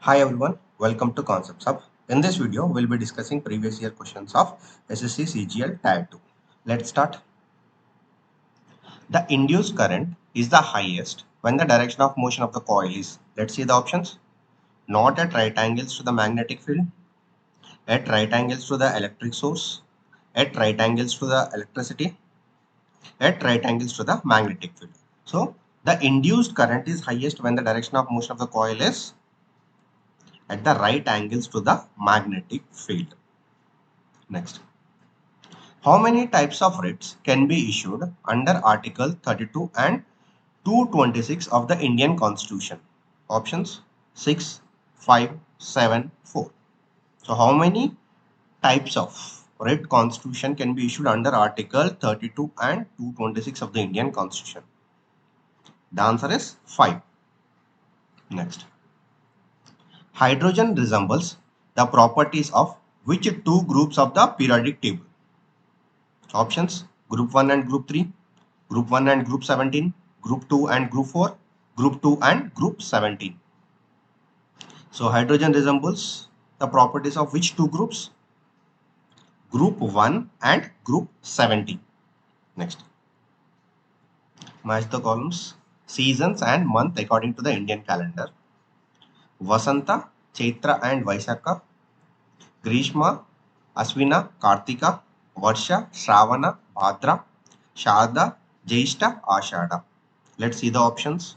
Hi everyone, welcome to Concepts Hub. In this video, we'll be discussing previous year questions of SSC CGL Tier-2. Let's start. The induced current is the highest when the direction of motion of the coil is, let's see the options, not at right angles to the magnetic field, at right angles to the electric source, at right angles to the electricity, at right angles to the magnetic field. So, the induced current is highest when the direction of motion of the coil is at the right angles to the magnetic field. Next. How many types of writs can be issued under Article 32 and 226 of the Indian Constitution? Options 6, 5, 7, 4. So how many types of writ constitution can be issued under Article 32 and 226 of the Indian Constitution? The answer is 5. Next. Hydrogen resembles the properties of which two groups of the periodic table? Options Group 1 and Group 3, Group 1 and Group 17, Group 2 and Group 4, Group 2 and Group 17. So hydrogen resembles the properties of which two groups? Group 1 and Group 17. Next. Match the columns. Seasons and month according to the Indian calendar. Vasanta, Chaitra and Vaishakha. Grishma, Aswina, Kartika. Varsha, Shravana, Bhadra. Sharda, Jyeshta, Ashada. Let's see the options.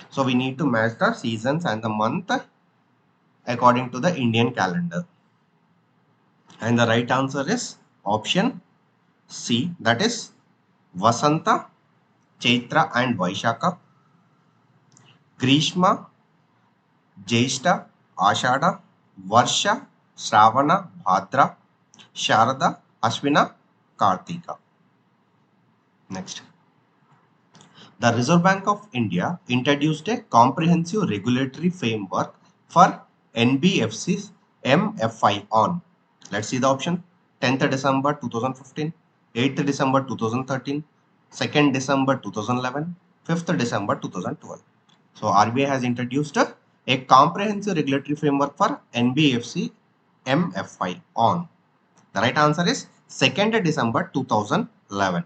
So we need to match the seasons and the month according to the Indian calendar. And the right answer is option C, that is Vasanta, Chaitra and Vaishakha, Grishma, Jyeshta, Ashada, Varsha, Shravana, Bhadra, Sharada, Ashwina, Kartika. Next. The Reserve Bank of India introduced a comprehensive regulatory framework for NBFCs MFI on. Let's see the option. 10th December 2015, 8th December 2013, 2nd December 2011, 5th December 2012. So RBI has introduced a comprehensive regulatory framework for NBFC MFI on. The right answer is 2nd December 2011.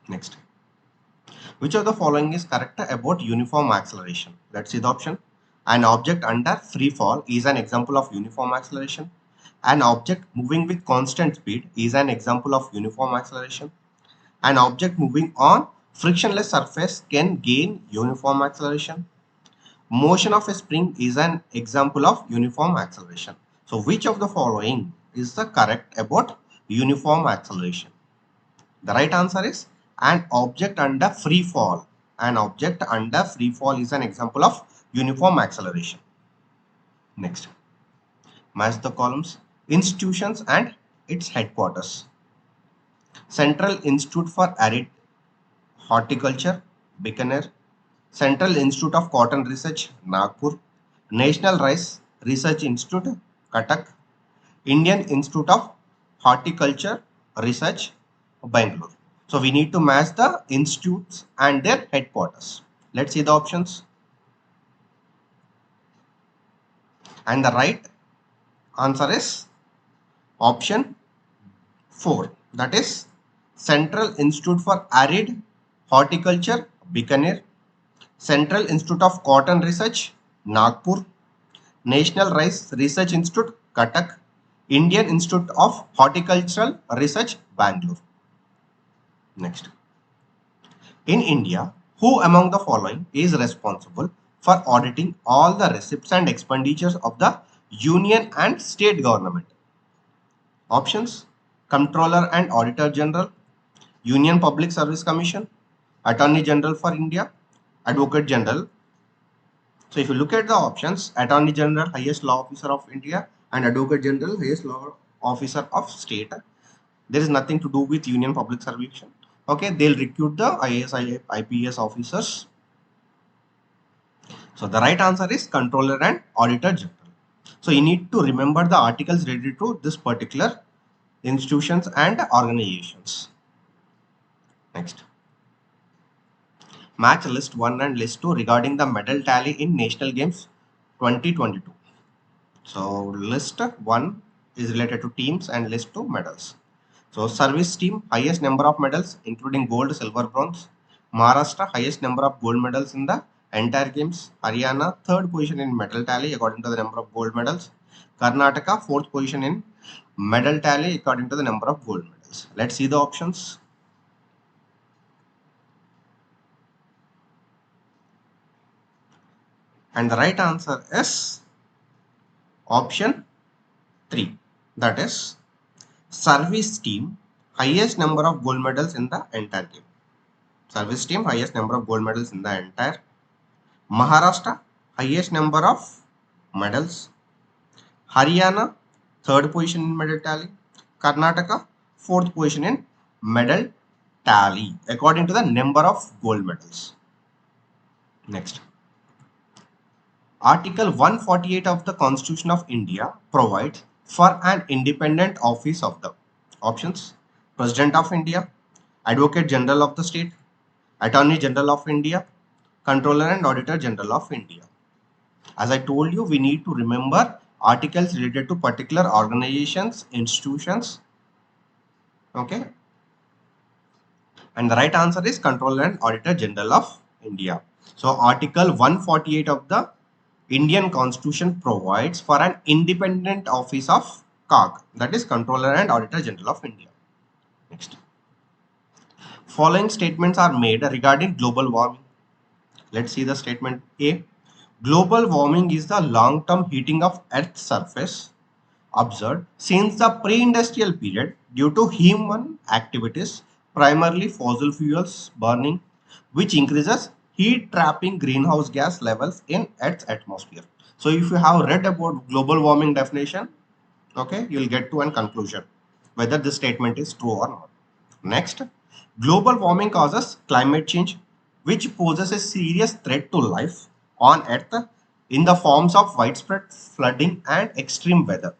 Next. Which of the following is correct about uniform acceleration? Let's see the option. An object under free fall is an example of uniform acceleration. An object moving with constant speed is an example of uniform acceleration. An object moving on frictionless surface can gain uniform acceleration. Motion of a spring is an example of uniform acceleration. So which of the following is the correct about uniform acceleration? The right answer is an object under free fall. An object under free fall is an example of uniform acceleration. Next. Match the columns. Institutions and its headquarters. Central Institute for Arid Horticulture, Bikaner. Central Institute of Cotton Research, Nagpur. National Rice Research Institute, Cuttack. Indian Institute of Horticulture Research, Bangalore. So we need to match the institutes and their headquarters. Let's see the options. And the right answer is option 4. That is Central Institute for Arid Horticulture, Bikaner. Central Institute of Cotton Research, Nagpur. National Rice Research Institute, Cuttack. Indian Institute of Horticultural Research, Bangalore. Next. In India, who among the following is responsible for auditing all the receipts and expenditures of the union and state government? Options: Comptroller and Auditor General, Union Public Service Commission, Attorney General for India, Advocate General. So if you look at the options, Attorney General, highest law officer of India, and Advocate General, highest law officer of state, there is nothing to do with Union Public Service. Okay, they'll recruit the IAS, IPS officers. So the right answer is Controller and Auditor General. So you need to remember the articles related to this particular institutions and organizations. Next. Match list 1 and list 2 regarding the medal tally in National Games 2022. So list 1 is related to teams and list 2 medals. So service team, highest number of medals including gold, silver, bronze. Maharashtra, highest number of gold medals in the entire games. Haryana, third position in medal tally according to the number of gold medals. Karnataka, fourth position in medal tally according to the number of gold medals. Let's see the options. And the right answer is option 3. That is service team, highest number of gold medals in the entire game. Service team, highest number of gold medals in the entire. Maharashtra, highest number of medals. Haryana, third position in medal tally. Karnataka, fourth position in medal tally according to the number of gold medals. Next. Article 148 of the Constitution of India provides for an independent office of the options: President of India, Advocate General of the State, Attorney General of India, Controller and Auditor General of India. As I told you, we need to remember articles related to particular organizations, institutions. Okay. And the right answer is Controller and Auditor General of India. So Article 148 of the Indian Constitution provides for an independent office of COG, that is Controller and Auditor General of India. Next. Following statements are made regarding global warming. Let's see the statement A. Global warming is the long-term heating of Earth's surface observed since the pre-industrial period due to human activities, primarily fossil fuels burning, which increases heat trapping greenhouse gas levels in Earth's atmosphere. So if you have read about global warming definition, okay, you'll get to a conclusion whether this statement is true or not. Next, global warming causes climate change, which poses a serious threat to life on Earth in the forms of widespread flooding and extreme weather.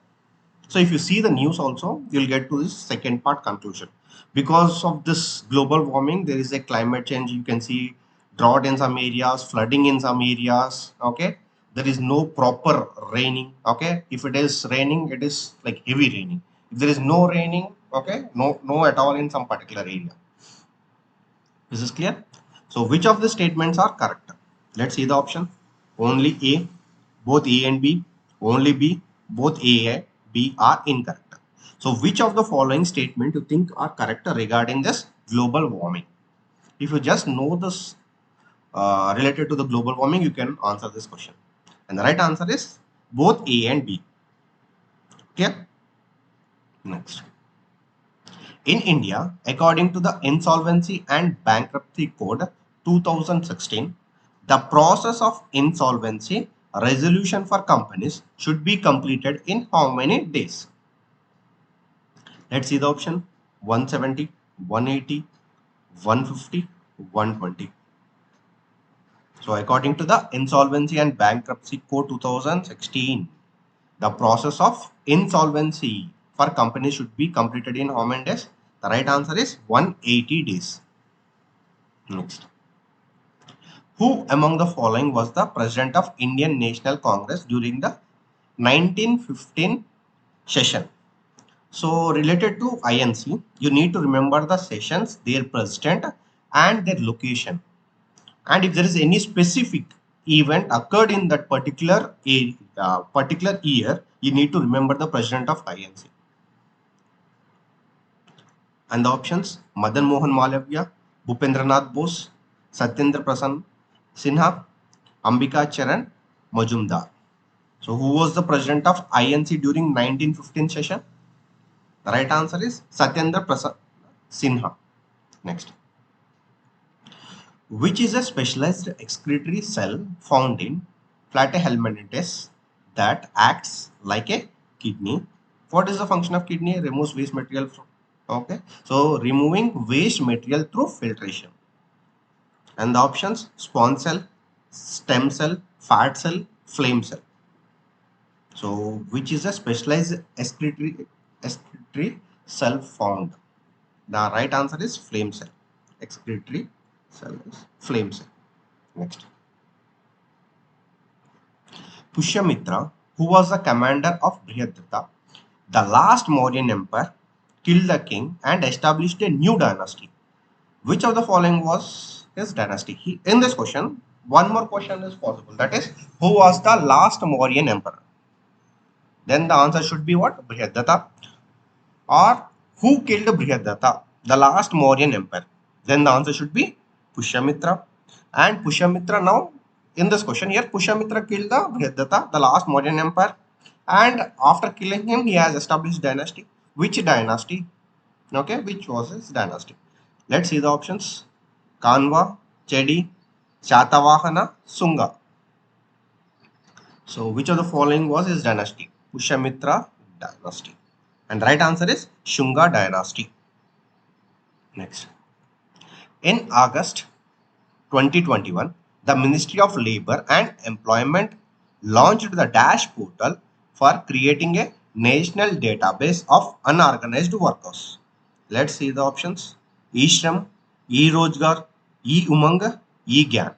So if you see the news also, you'll get to this second part conclusion. Because of this global warming, there is a climate change. You can see drought in some areas, flooding in some areas. Okay, there is no proper raining. Okay, if it is raining, it is like heavy raining. If there is no raining, okay, no at all in some particular area. This is clear. So which of the statements are correct? Let's see the option. Only A, both A and B. Only B, both A and B are incorrect. So which of the following statement you think are correct regarding this global warming? If you just know this related to the global warming, you can answer this question. And the right answer is both A and B. Clear? Next. In India, according to the Insolvency and Bankruptcy Code 2016, the process of insolvency resolution for companies should be completed in how many days? Let's see the option: 170, 180, 150, 120. So according to the Insolvency and Bankruptcy Code 2016, the process of insolvency for companies should be completed in how many days? The right answer is 180 days. Next. Who among the following was the president of Indian National Congress during the 1915 session? So related to INC, you need to remember the sessions, their president and their location. And if there is any specific event occurred in that particular year, you need to remember the president of INC. And the options: Madan Mohan Malavya, Bhupendranath Bose, Satyendra Prasanna Sinha, Ambika Charan Majumdar. So who was the president of INC during 1915 session? The right answer is Satyendra Prasanna Sinha. Next. Which is a specialized excretory cell found in Platyhelminthes that acts like a kidney? What is the function of kidney? Removes waste material from, okay, so removing waste material through filtration. And the options: spawn cell, stem cell, fat cell, flame cell. So which is a specialized excretory cell found? The right answer is flame cell. Excretory cell is flame cell. Next. Pushyamitra, who was the commander of Brihadratha, the last Mauryan emperor, killed the king and established a new dynasty. Which of the following was his dynasty? In this question, one more question is possible. That is, who was the last Mauryan emperor? Then the answer should be what? Brihadratha. Or who killed Brihadratha, the last Mauryan emperor? Then the answer should be Pushyamitra. And Pushyamitra now, in this question here, Pushyamitra killed the Brihadratha, the last Mauryan emperor. And after killing him, he has established dynasty. Which dynasty? Okay, which was his dynasty? Let's see the options. Kanva, Chedi, Shatavahana, Sunga. So which of the following was his dynasty? Pushyamitra dynasty. And the right answer is Shunga dynasty. Next. In August 2021, the Ministry of Labor and Employment launched the Dash portal for creating a national database of unorganized workers. Let's see the options. E-Shram, E-Rojgar, E-Umang, E-Gyan.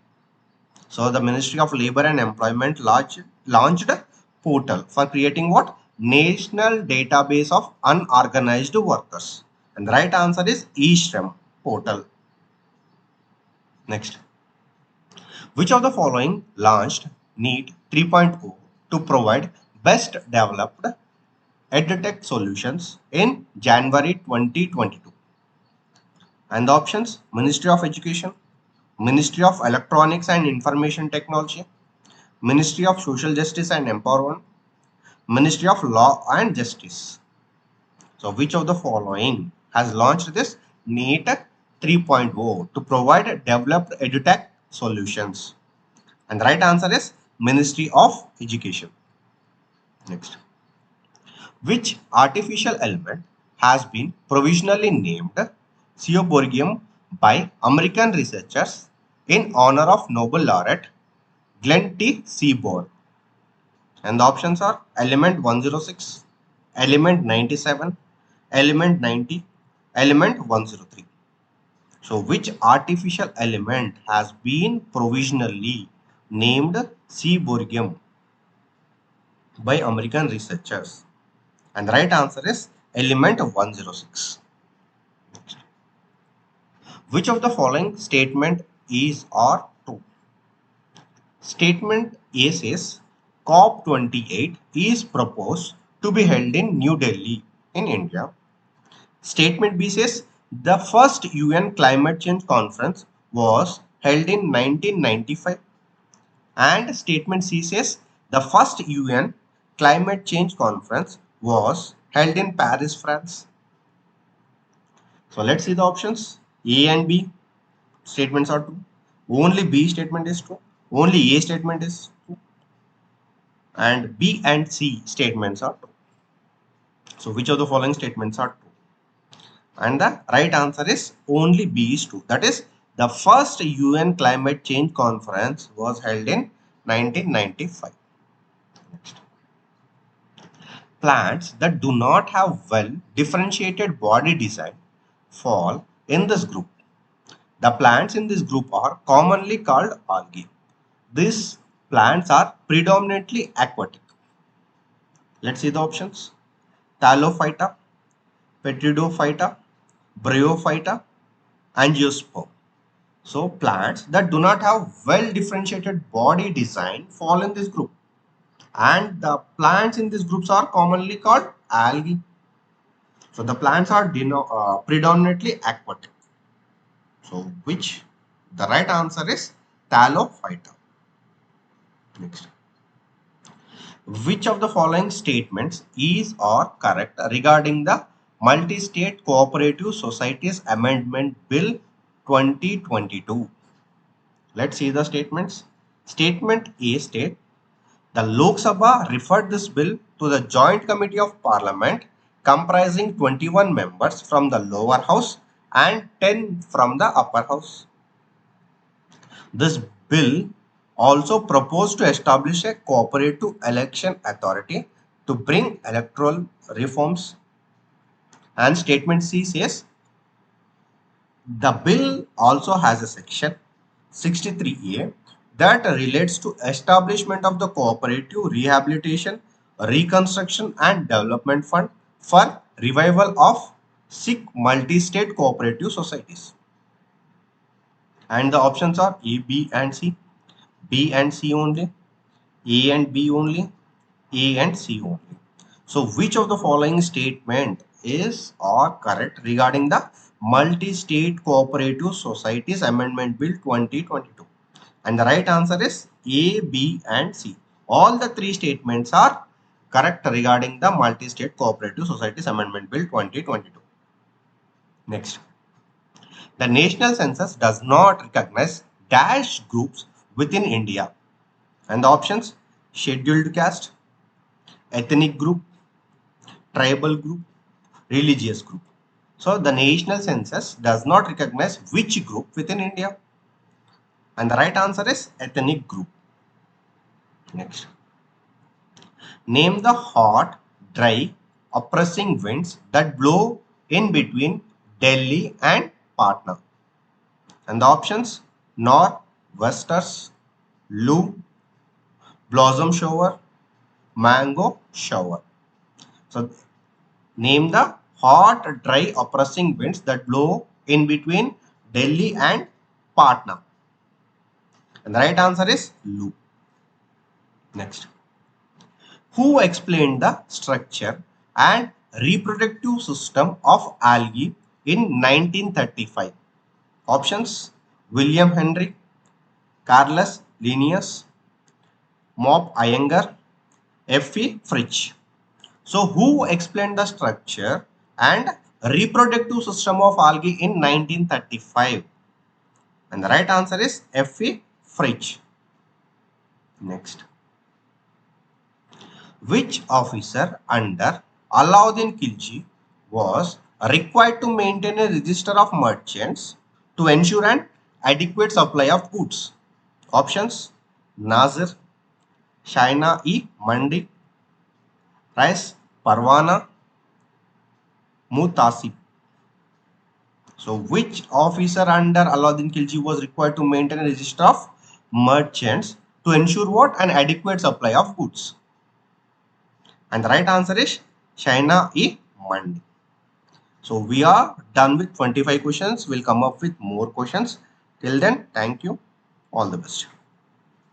So the Ministry of Labor and Employment launched a portal for creating what? National database of unorganized workers. And the right answer is E-Shram portal. Next. Which of the following launched NEET 3.0 to provide best developed edtech solutions in January 2022? And the options: Ministry of Education, Ministry of Electronics and Information Technology, Ministry of Social Justice and Empowerment, Ministry of Law and Justice. So which of the following has launched this NEET 3.0 to provide developed edtech solutions? And the right answer is Ministry of Education. Next. Which artificial element has been provisionally named Ceoborgium by American researchers in honor of Nobel Laureate Glenn T. Seaborg? And the options are element 106, element 97, element 90, element 103. So which artificial element has been provisionally named Seaborgium by American researchers? And the right answer is element 106. Which of the following statement is or true? Statement A says COP28 is proposed to be held in New Delhi in India. Statement B says the first UN climate change conference was held in 1995. And statement C says the first UN climate change conference was held in Paris, France. So let's see the options. A and B statements are true. Only B statement is true. Only A statement is true. And B and C statements are true. So which of the following statements are true? And the right answer is only B is true. That is, the first UN climate change conference was held in 1995. Next. Plants that do not have well differentiated body design fall in this group. The plants in this group are commonly called algae. These plants are predominantly aquatic. Let's see the options. Thallophyta, Petridophyta, Bryophyta, Angiosperm. So plants that do not have well differentiated body design fall in this group. And the plants in these groups are commonly called algae. So the plants are predominantly aquatic. So which the right answer is Thallophyta. Next. Which of the following statements is or correct regarding the Multi-State Cooperative Societies Amendment Bill 2022? Let's see the statements. Statement A state the Lok Sabha referred this bill to the Joint Committee of Parliament comprising 21 members from the lower house and 10 from the upper house. This bill also proposed to establish a cooperative election authority to bring electoral reforms. And statement C says the bill also has a section 63A that relates to establishment of the cooperative rehabilitation, reconstruction and development fund for revival of sick multi-state cooperative societies. And the options are A, B and C, B and C only, A and B only, A and C only. So which of the following statement is or correct regarding the Multi-State Cooperative Societies Amendment Bill 2022? And the right answer is A, B and C. All the three statements are correct regarding the Multi-State Cooperative Societies Amendment Bill 2022. Next. The national census does not recognize dash groups within India. And the options: scheduled caste, ethnic group, tribal group, religious group. So the national census does not recognize which group within India. And the right answer is ethnic group. Next. Name the hot, dry, oppressing winds that blow in between Delhi and Patna. And the options: north, westers, Loo, blossom shower, mango shower. So name the hot, dry, oppressing winds that blow in between Delhi and Patna. And the right answer is Loo. Next. Who explained the structure and reproductive system of algae in 1935? Options: William Henry, Carlos Linnaeus, Mob Iyengar, F.E. Fritsch. So who explained the structure and reproductive system of algae in 1935? And the right answer is F.E. Fritsch. Next. Which officer under Alauddin Khilji was required to maintain a register of merchants to ensure an adequate supply of goods? Options: Nazir, Shaina-e Mandi, Rais Parwana, Mutasib. So which officer under Alauddin Khilji was required to maintain a register of merchants to ensure what? An adequate supply of goods. And the right answer is Shaina-e Mandi. So we are done with 25 questions. We'll come up with more questions. Till then, thank you. All the best.